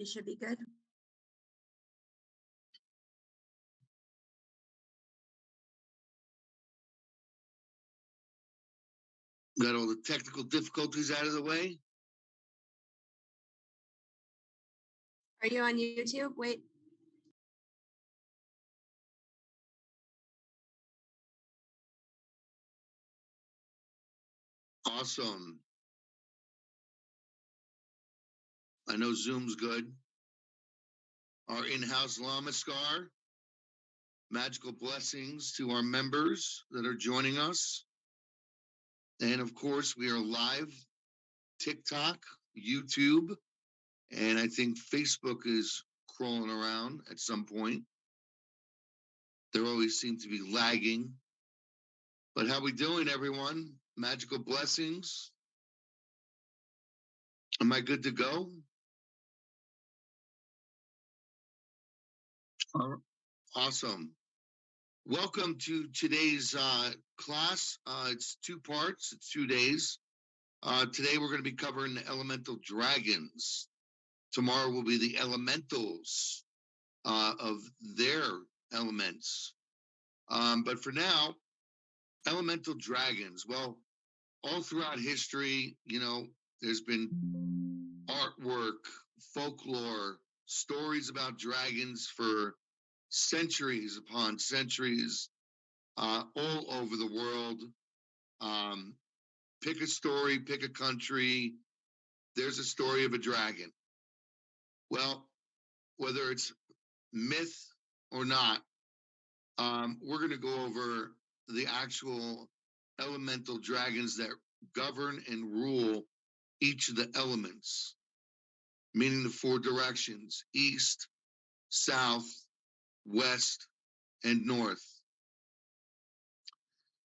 You should be good. Got all the technical difficulties out of the way. Are you on YouTube? Wait. Awesome. I know Zoom's good. Our in-house Lamaskar. Magical blessings to our members that are joining us. And of course, we are live, TikTok, YouTube, and I think Facebook is crawling around at some point. They always seem to be lagging. But how we doing, everyone? Magical blessings. Am I good to go? Awesome. Welcome to today's class. It's two parts, it's 2 days. Today we're going to be covering the elemental dragons. Tomorrow will be the elementals of their elements. But for now, elemental dragons. Well, all throughout history, there's been artwork, folklore, stories about dragons for centuries upon centuries, all over the world. Pick a story, pick a country. There's a story of a dragon. Well, whether it's myth or not, we're going to go over the actual elemental dragons that govern and rule each of the elements, meaning the 4 directions: east, south, west, and north.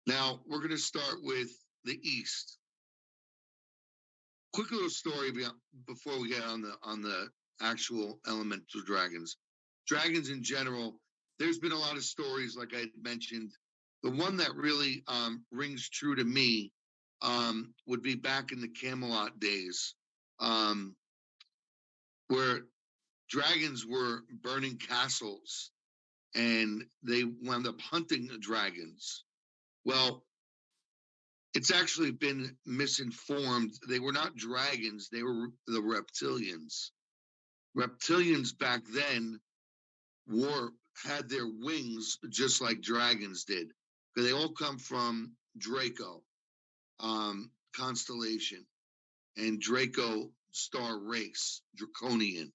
Now, we're going to start with the east. Quick little story before we get on the actual elemental dragons. Dragons in general, there's been a lot of stories, like I mentioned. The one that really rings true to me would be back in the Camelot days, where dragons were burning castles and they wound up hunting the dragons. Well, it's actually been misinformed. They were not dragons, they were the reptilians. Reptilians back then had their wings just like dragons did, because they all come from Draco constellation and Draco star race, Draconian.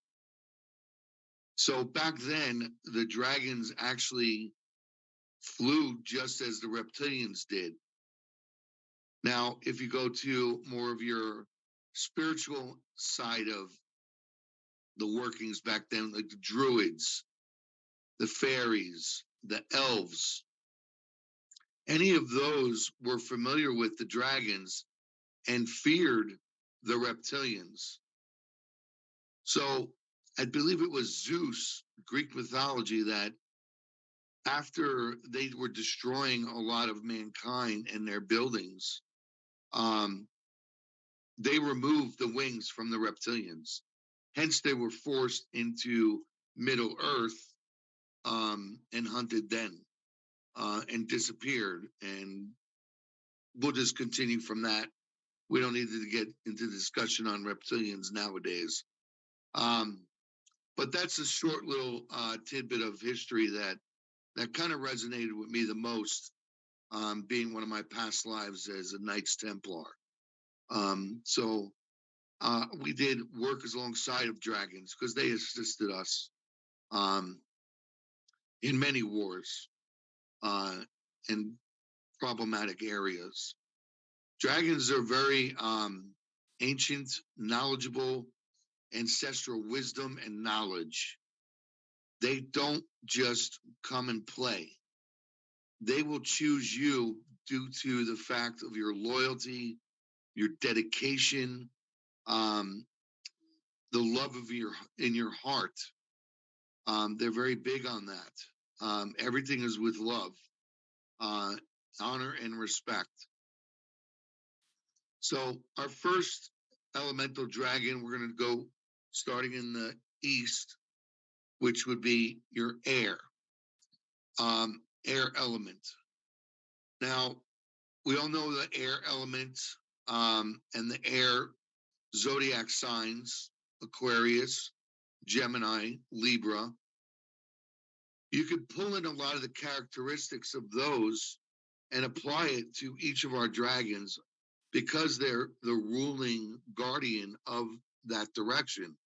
So back then, the dragons actually flew just as the reptilians did. Now, if you go to more of your spiritual side of the workings back then, like the druids, the fairies, the elves, any of those were familiar with the dragons and feared the reptilians. So I believe it was Zeus, Greek mythology, that after they were destroying a lot of mankind and their buildings, they removed the wings from the reptilians. Hence, they were forced into Middle Earth and hunted then and disappeared. And we'll just continue from that. We don't need to get into discussion on reptilians nowadays. But that's a short little tidbit of history that kind of resonated with me the most, being one of my past lives as a Knights Templar. So we did work alongside of dragons because they assisted us in many wars in problematic areas. Dragons are very ancient, knowledgeable, ancestral wisdom and knowledge. They don't just come and play. They will choose you due to the fact of your loyalty, your dedication, the love in your heart. They're very big on that. Everything is with love, honor, and respect. So our first elemental dragon, we're going to go starting in the east, which would be your air element. Now, we all know the air element and the air zodiac signs: Aquarius, Gemini, Libra. You could pull in a lot of the characteristics of those and apply it to each of our dragons because they're the ruling guardian of that direction.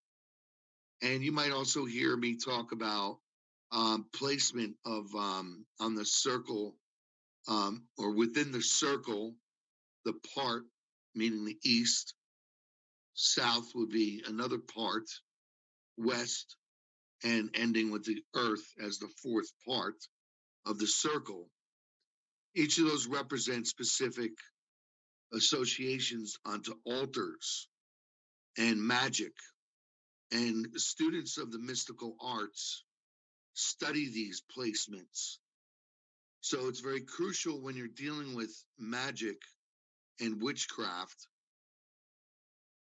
And you might also hear me talk about placement of on the circle or within the circle, the part, meaning the east, south would be another part, west, and ending with the earth as the fourth part of the circle. Each of those represents specific associations onto altars and magic. And students of the mystical arts study these placements. So it's very crucial when you're dealing with magic and witchcraft,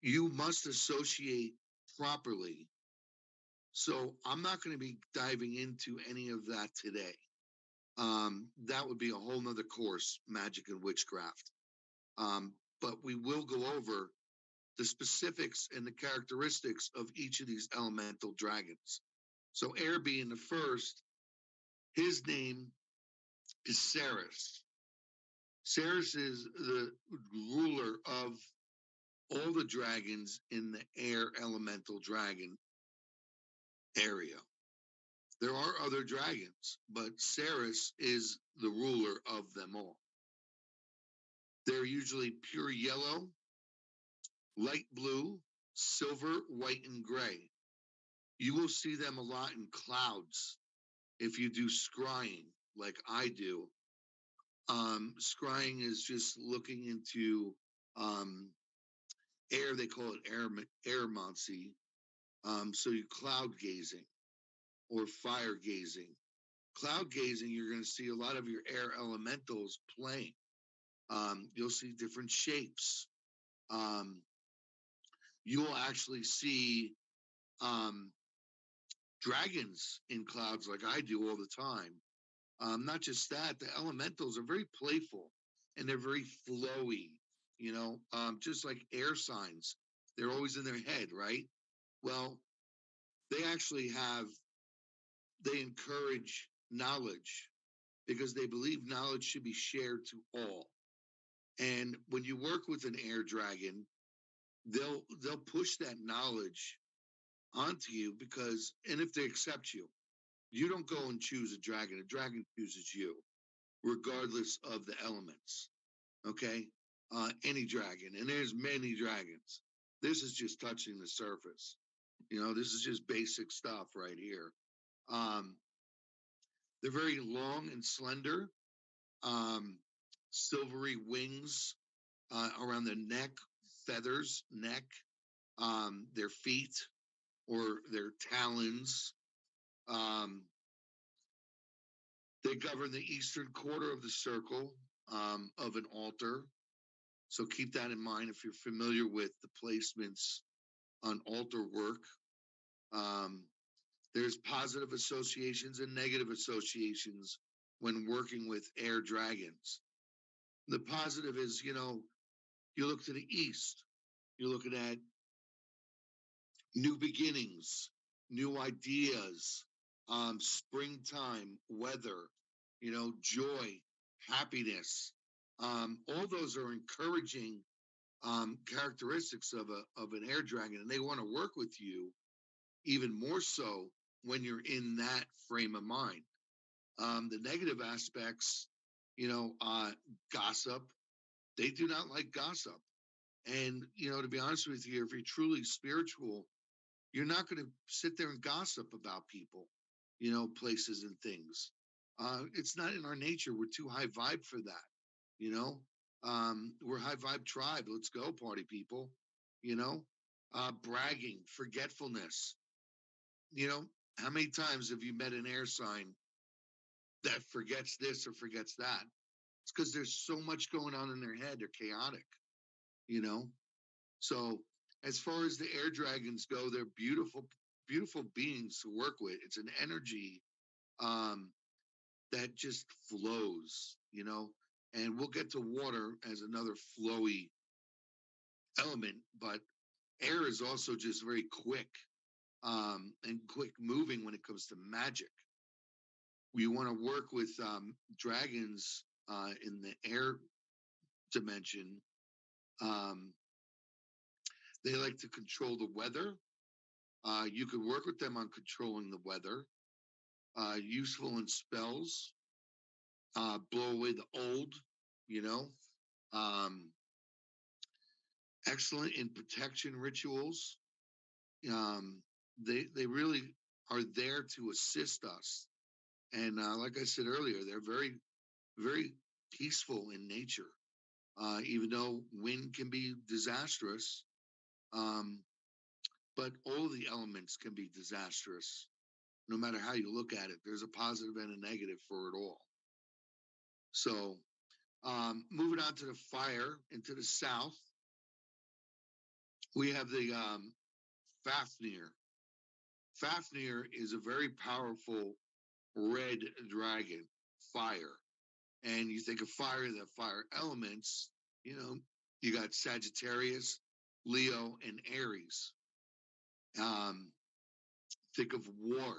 you must associate properly. So I'm not going to be diving into any of that today. That would be a whole nother course, magic and witchcraft. But we will go over the specifics and the characteristics of each of these elemental dragons. So air being the first, his name is Ceres. Ceres is the ruler of all the dragons in the air elemental dragon area. There are other dragons, but Ceres is the ruler of them all. They're usually pure yellow, light blue, silver, white, and gray. You will see them a lot in clouds if you do scrying like I do. Scrying is just looking into air. They call it airmancy. So you cloud gazing or fire gazing. Cloud gazing, you're going to see a lot of your air elementals playing. You'll see different shapes. You will actually see dragons in clouds like I do all the time. Not just that, the elementals are very playful and they're very flowy, just like air signs. They're always in their head, right? Well, they actually they encourage knowledge because they believe knowledge should be shared to all. And when you work with an air dragon, they'll push that knowledge onto you because, and if they accept you, you don't go and choose a dragon chooses you, regardless of the elements. Okay, any dragon, and there's many dragons. This is just touching the surface. This is just basic stuff right here. Um, they're very long and slender, silvery wings around the neck, feathers, neck, their feet or their talons. They govern the eastern quarter of the circle of an altar. So keep that in mind if you're familiar with the placements on altar work. There's positive associations and negative associations when working with air dragons. The positive is, you look to the east, you're looking at new beginnings, new ideas, springtime, weather, joy, happiness. All those are encouraging characteristics of an air dragon, and they want to work with you even more so when you're in that frame of mind. The negative aspects, gossip. They do not like gossip. And, to be honest with you, if you're truly spiritual, you're not going to sit there and gossip about people, places and things. It's not in our nature. We're too high vibe for that. We're high vibe tribe. Let's go, party people. Bragging, forgetfulness. How many times have you met an air sign that forgets this or forgets that? It's because there's so much going on in their head. They're chaotic, you know? So as far as the air dragons go, they're beautiful, beautiful beings to work with. It's an energy um, that just flows, and we'll get to water as another flowy element, but air is also just very quick and quick moving when it comes to magic. We want to work with dragons in the air dimension. Um, they like to control the weather. You could work with them on controlling the weather. Useful in spells, blow away the old, you know. Um, Excellent in protection rituals. Um, they really are there to assist us. And like I said earlier, they're very very peaceful in nature. Even though wind can be disastrous, um, but all the elements can be disastrous. No matter how you look at it, there's a positive and a negative for it all. So, moving on to the fire into the south, we have the Fafnir. Fafnir is a very powerful red dragon, fire. And you think of fire, the fire elements, you know, you got Sagittarius, Leo, and Aries. Um, think of war,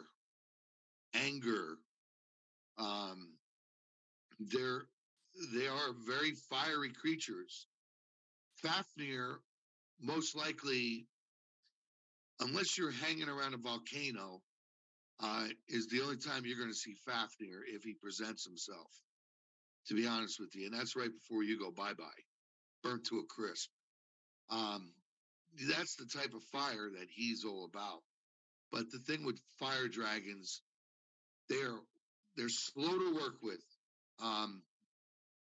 anger. Um, they're they are very fiery creatures. Fafnir, most likely, unless you're hanging around a volcano, is the only time you're going to see Fafnir if he presents himself. To be honest with you, and that's right before you go bye bye, burnt to a crisp. Um, that's the type of fire that he's all about. But the thing with fire dragons, they're they're slow to work with. Um,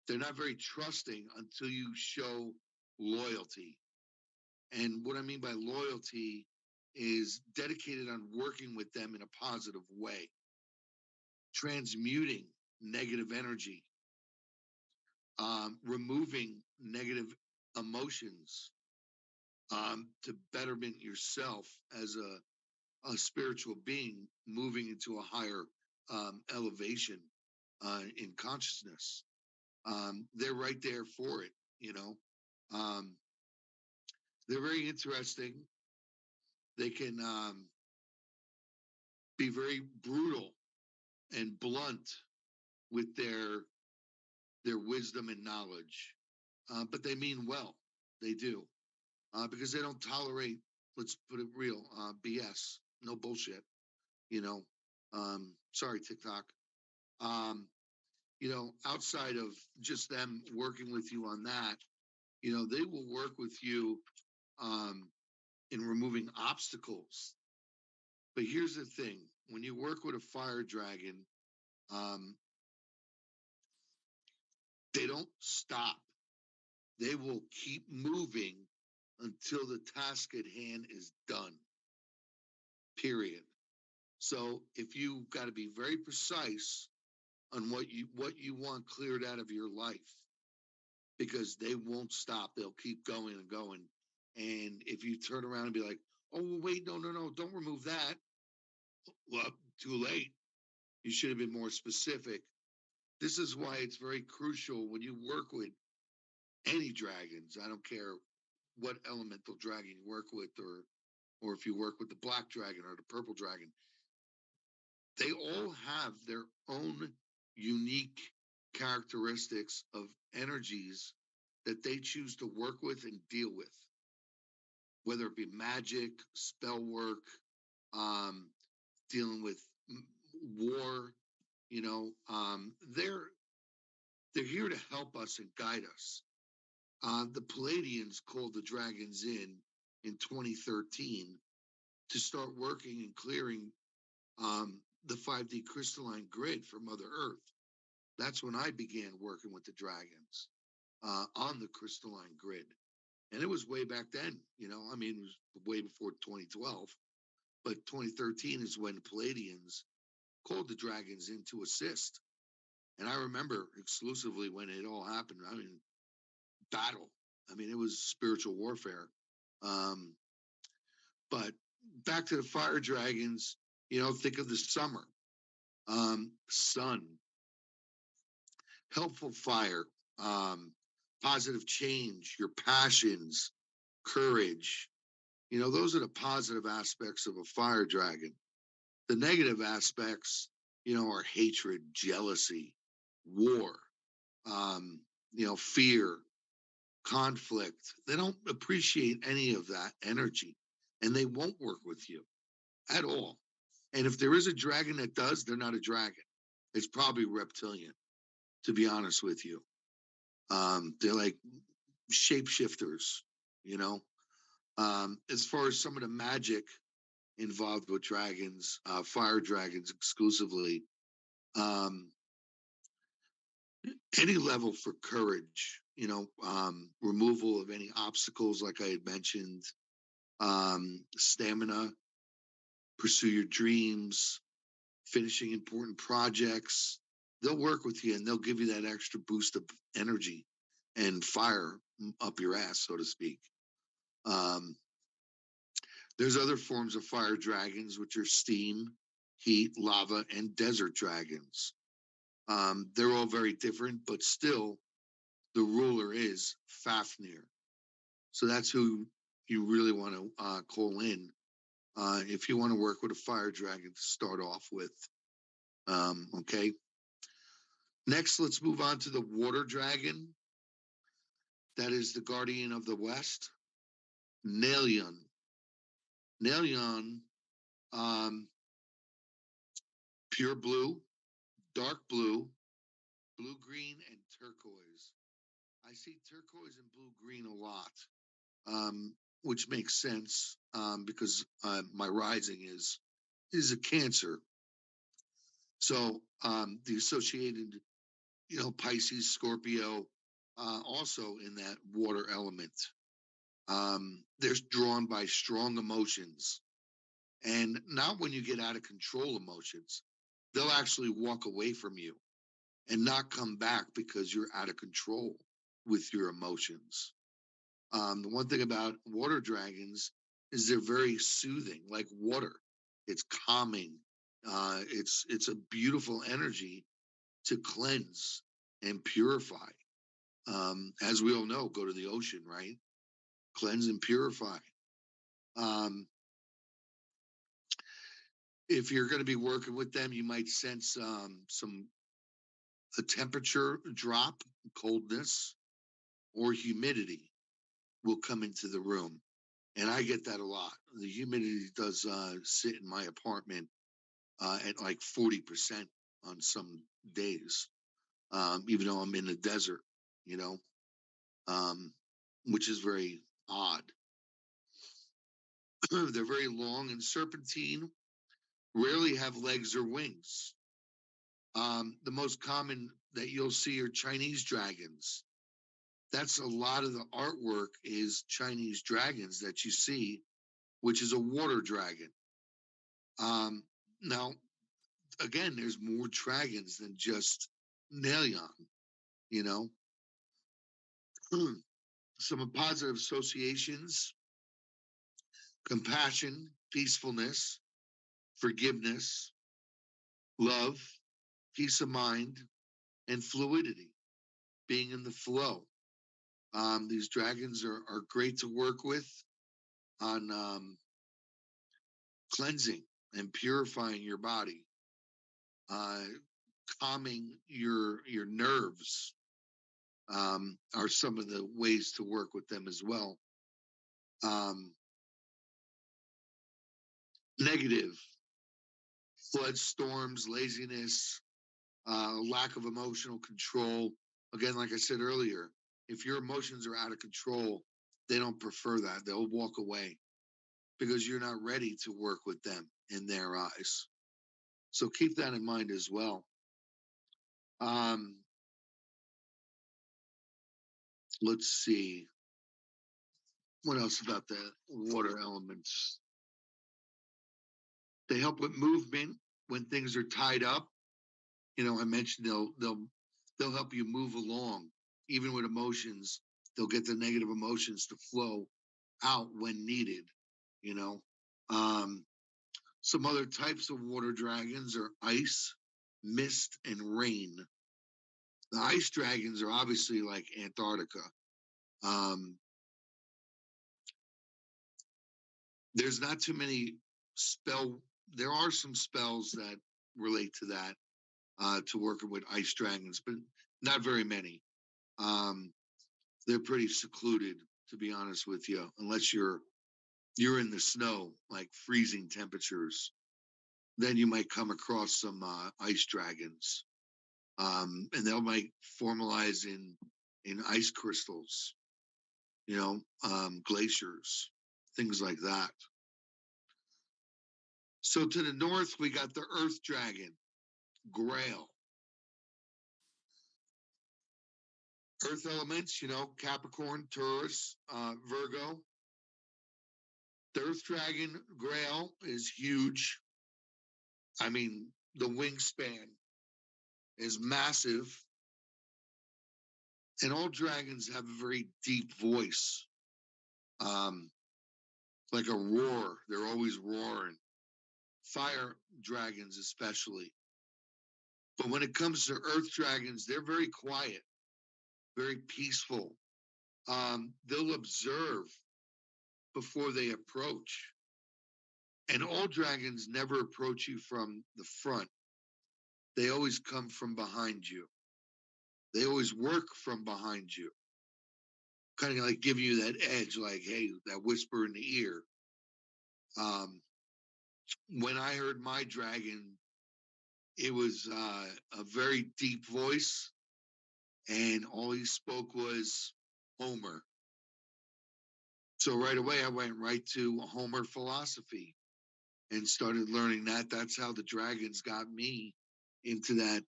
they're not very trusting until you show loyalty. And what I mean by loyalty is dedicated on working with them in a positive way, transmuting negative energy, removing negative emotions to betterment yourself as a spiritual being moving into a higher elevation in consciousness. They're right there for it, you know. Um, they're very interesting. They can be very brutal and blunt with their wisdom and knowledge, but they mean well. They do because they don't tolerate. Let's put it real, BS, no bullshit. You know, sorry TikTok. Um, outside of just them working with you on that, they will work with you um, in removing obstacles. But here's the thing: when you work with a fire dragon, um, they don't stop. They will keep moving until the task at hand is done. Period. So if you got to be very precise on what you want cleared out of your life, because they won't stop. They'll keep going and going. And if you turn around and be like, "Oh, well, wait, no, no, no, don't remove that," well, too late. You should have been more specific. This is why it's very crucial when you work with any dragons. I don't care what elemental dragon you work with, or if you work with the black dragon or the purple dragon. They all have their own unique characteristics of energies that they choose to work with and deal with, whether it be magic, spell work, um, dealing with war. They're here to help us and guide us. The Palladians called the dragons in 2013 to start working and clearing the 5D crystalline grid for Mother Earth. That's when I began working with the dragons on the crystalline grid. And it was way back then, I mean, it was way before 2012. But 2013 is when the Palladians called the dragons in to assist. And I remember exclusively when it all happened. I mean, battle. I mean, it was spiritual warfare. Um, but back to the fire dragons, think of the summer, sun, helpful fire, um, positive change, your passions, courage. Those are the positive aspects of a fire dragon. The negative aspects, are hatred, jealousy, war, um, fear, conflict. They don't appreciate any of that energy and they won't work with you at all. And if there is a dragon that does, they're not a dragon. It's probably reptilian, to be honest with you. They're like shapeshifters, you know. As far as some of the magic involved with dragons, fire dragons exclusively, um, any level for courage, removal of any obstacles, like I had mentioned, stamina, pursue your dreams, finishing important projects. They'll work with you and they'll give you that extra boost of energy and fire up your ass, so to speak. Um, there's other forms of fire dragons, which are steam, heat, lava, and desert dragons. They're all very different, but still, the ruler is Fafnir. So that's who you really want to call in if you want to work with a fire dragon to start off with. Okay. Next, let's move on to the water dragon. That is the guardian of the West, Nalion. Nalion, um, pure blue, dark blue, blue green, and turquoise. I see turquoise and blue green a lot, which makes sense because my rising is a Cancer. So the associated, Pisces, Scorpio, also in that water element. They're drawn by strong emotions, and not when you get out of control emotions. They'll actually walk away from you and not come back because you're out of control with your emotions. The one thing about water dragons is they're very soothing, like water. It's calming. It's a beautiful energy to cleanse and purify. As we all know, go to the ocean, right? Cleanse and purify. Um, if you're going to be working with them, you might sense some a temperature drop, coldness, or humidity will come into the room. And I get that a lot. The humidity does sit in my apartment at like 40% on some days, even though I'm in the desert, you know, um, which is very odd. They're very long and serpentine, rarely have legs or wings. The most common that you'll see are Chinese dragons. That's a lot of the artwork is Chinese dragons that you see, which is a water dragon. Um, now, again, there's more dragons than just Nelion, you know. Some positive associations: compassion, peacefulness, forgiveness, love, peace of mind, and fluidity, being in the flow. These dragons are great to work with on cleansing and purifying your body, uh, calming your nerves. Are some of the ways to work with them as well. Um, Negative: flood storms, laziness, lack of emotional control. Again, like I said earlier, if your emotions are out of control, they don't prefer that. They'll walk away because you're not ready to work with them in their eyes. So keep that in mind as well. Um, let's see. What else about the water elements? They help with movement when things are tied up. I mentioned they'll help you move along, even with emotions. They'll get the negative emotions to flow out when needed. You know, Um, some other types of water dragons are ice, mist, and rain. The ice dragons are obviously like Antarctica. Um, there's not too many spell. There are some spells that relate to that, to working with ice dragons, but not very many. Um, they're pretty secluded, to be honest with you, unless you're in the snow, like freezing temperatures. Then you might come across some ice dragons, and they'll might formalize in ice crystals, glaciers, things like that. So to the north, we got the Earth Dragon, Grail. Earth elements, Capricorn, Taurus, Virgo. The Earth Dragon, Grail, is huge. I mean, the wingspan is massive. And all dragons have a very deep voice, um, like a roar. They're always roaring. Fire dragons, especially. But when it comes to earth dragons, they're very quiet, very peaceful. They'll observe before they approach. And all dragons never approach you from the front, they always come from behind you. They always work from behind you, kind of like giving you that edge, like, hey, that whisper in the ear. Um, when I heard my dragon, it was a very deep voice, and all he spoke was Homer. So right away, I went right to Homer philosophy and started learning that. That's how the dragons got me into that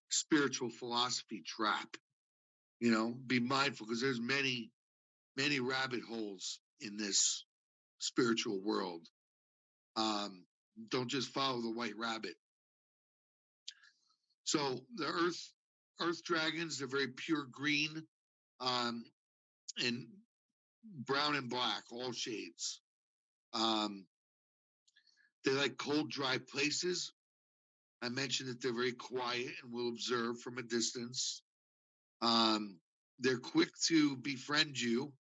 spiritual philosophy trap. Be mindful because there's many, many rabbit holes in this spiritual world. Um, don't just follow the white rabbit. So the earth dragons, they're very pure green, um, and brown and black, all shades. Um, they like cold, dry places. I mentioned that they're very quiet and will observe from a distance. Um, they're quick to befriend you,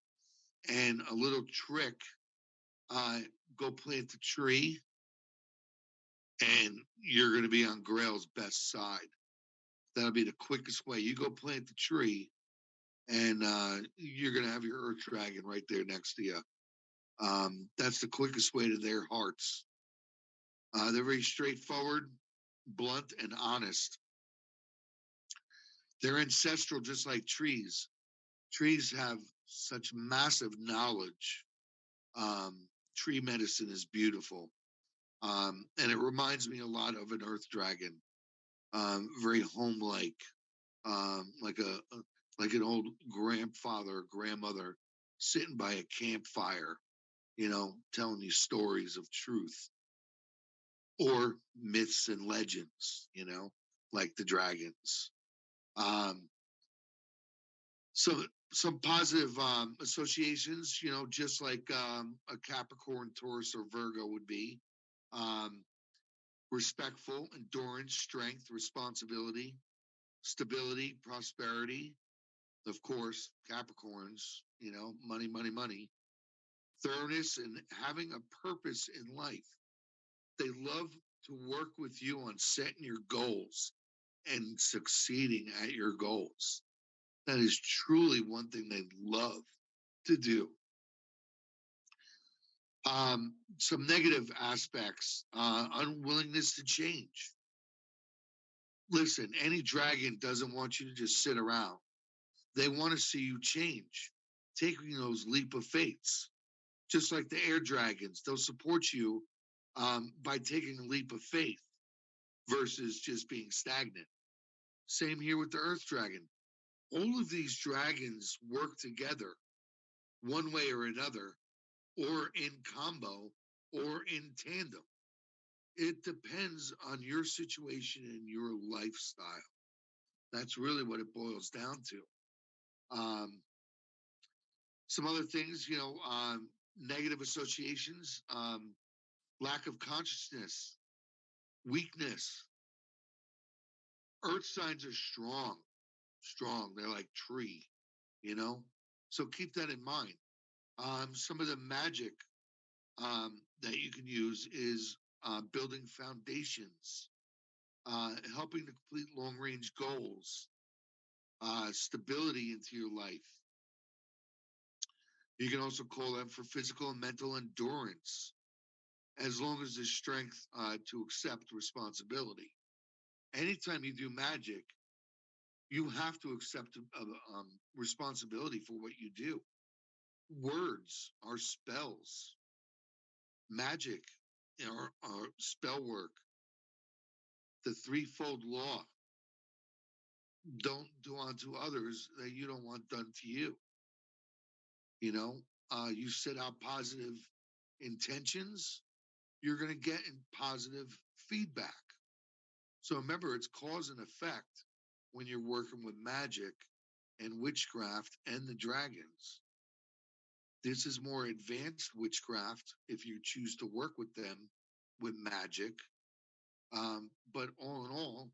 and a little trick: uh, go plant a tree, and you're going to be on Grail's best side. That'll be the quickest way. You go plant the tree, and you're going to have your Earth Dragon right there next to you. That's the quickest way to their hearts. They're very straightforward, blunt, and honest. They're ancestral, just like trees. Trees have such massive knowledge. Tree medicine is beautiful. And it reminds me a lot of an earth dragon, very home-like, like like an old grandfather or grandmother sitting by a campfire, telling you stories of truth or myths and legends, like the dragons. Um, so some positive associations, just like a Capricorn, Taurus, or Virgo would be. Um, Respectful, endurance, strength, responsibility, stability, prosperity. Of course, Capricorns, money, money, money. Thoroughness and having a purpose in life. They love to work with you on setting your goals and succeeding at your goals. That is truly one thing they love to do. Some negative aspects: unwillingness to change. Listen, any dragon doesn't want you to just sit around. They want to see you change, taking those leap of faiths. Just like the air dragons, they'll support you by taking a leap of faith versus just being stagnant. Same here with the earth dragon. All of these dragons work together one way or another, or in combo, or in tandem. It depends on your situation and your lifestyle. That's really what it boils down to. Um, some other things, negative associations. lack of consciousness, weakness. Earth signs are strong, strong. They're like tree, you know? So keep that in mind. Some of the magic that you can use is building foundations, helping to complete long range goals, stability into your life. You can also call them for physical and mental endurance, as long as there's strength to accept responsibility. Anytime you do magic, you have to accept responsibility for what you do. Words are spells. Magic, are spell work. The threefold law: don't do unto others that you don't want done to you. You know, you set out positive intentions, you're going to get positive feedback. So remember, it's cause and effect when you're working with magic and witchcraft and the dragons. This is more advanced witchcraft if you choose to work with them with magic. But all in all,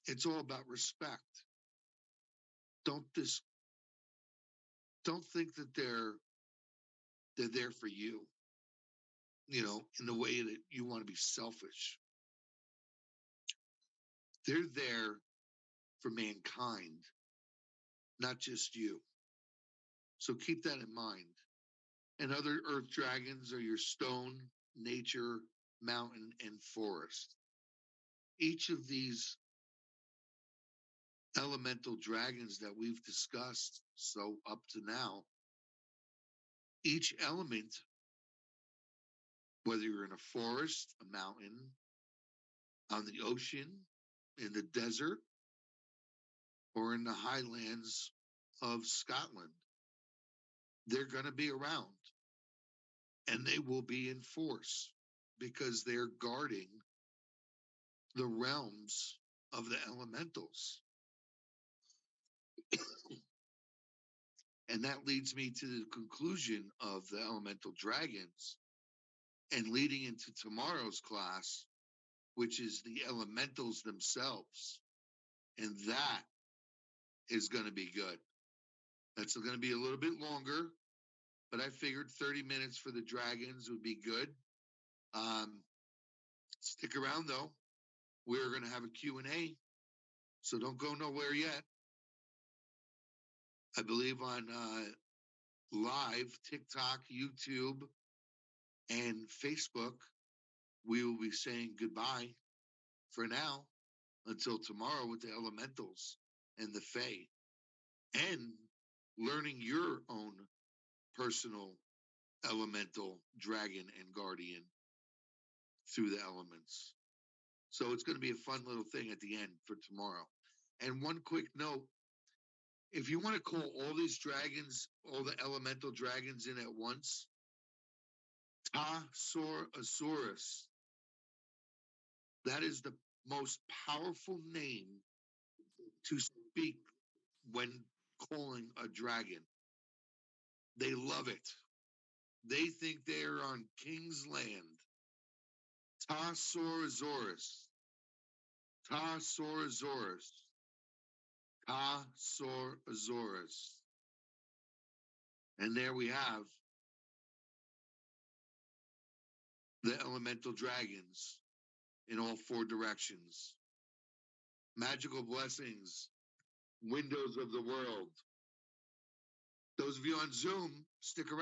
it's all about respect. Don't this don't think that they're there for you, in the way that you want to be selfish. They're there for mankind, not just you. So keep that in mind. And other earth dragons are your stone, nature, mountain, and forest. Each of these elemental dragons that we've discussed so up to now, each element, whether you're in a forest, a mountain, on the ocean, in the desert, or in the highlands of Scotland, they're going to be around and they will be in force because they're guarding the realms of the elementals. And that leads me to the conclusion of the elemental dragons and leading into tomorrow's class, which is the elementals themselves. And that is going to be good. That's going to be a little bit longer, but I figured 30 minutes for the dragons would be good. Stick around though. We're going to have a Q&A, so don't go nowhere yet. I believe on live, TikTok, YouTube, and Facebook, we will be saying goodbye for now until tomorrow with the elementals and the Fae, and learning your own personal elemental dragon and guardian through the elements. So it's going to be a fun little thing at the end for tomorrow. And one quick note, if you want to call all these dragons, all the elemental dragons in at once, Ta-sor-asaurus. That is the most powerful name to speak when calling a dragon. They love it. They think they're on King's Land. Ta-sor-asaurus. Ta-sor-asaurus. Ta-sor-asaurus. And there we have the elemental dragons in all four directions. Magical blessings, windows of the world. Those of you on Zoom, stick around.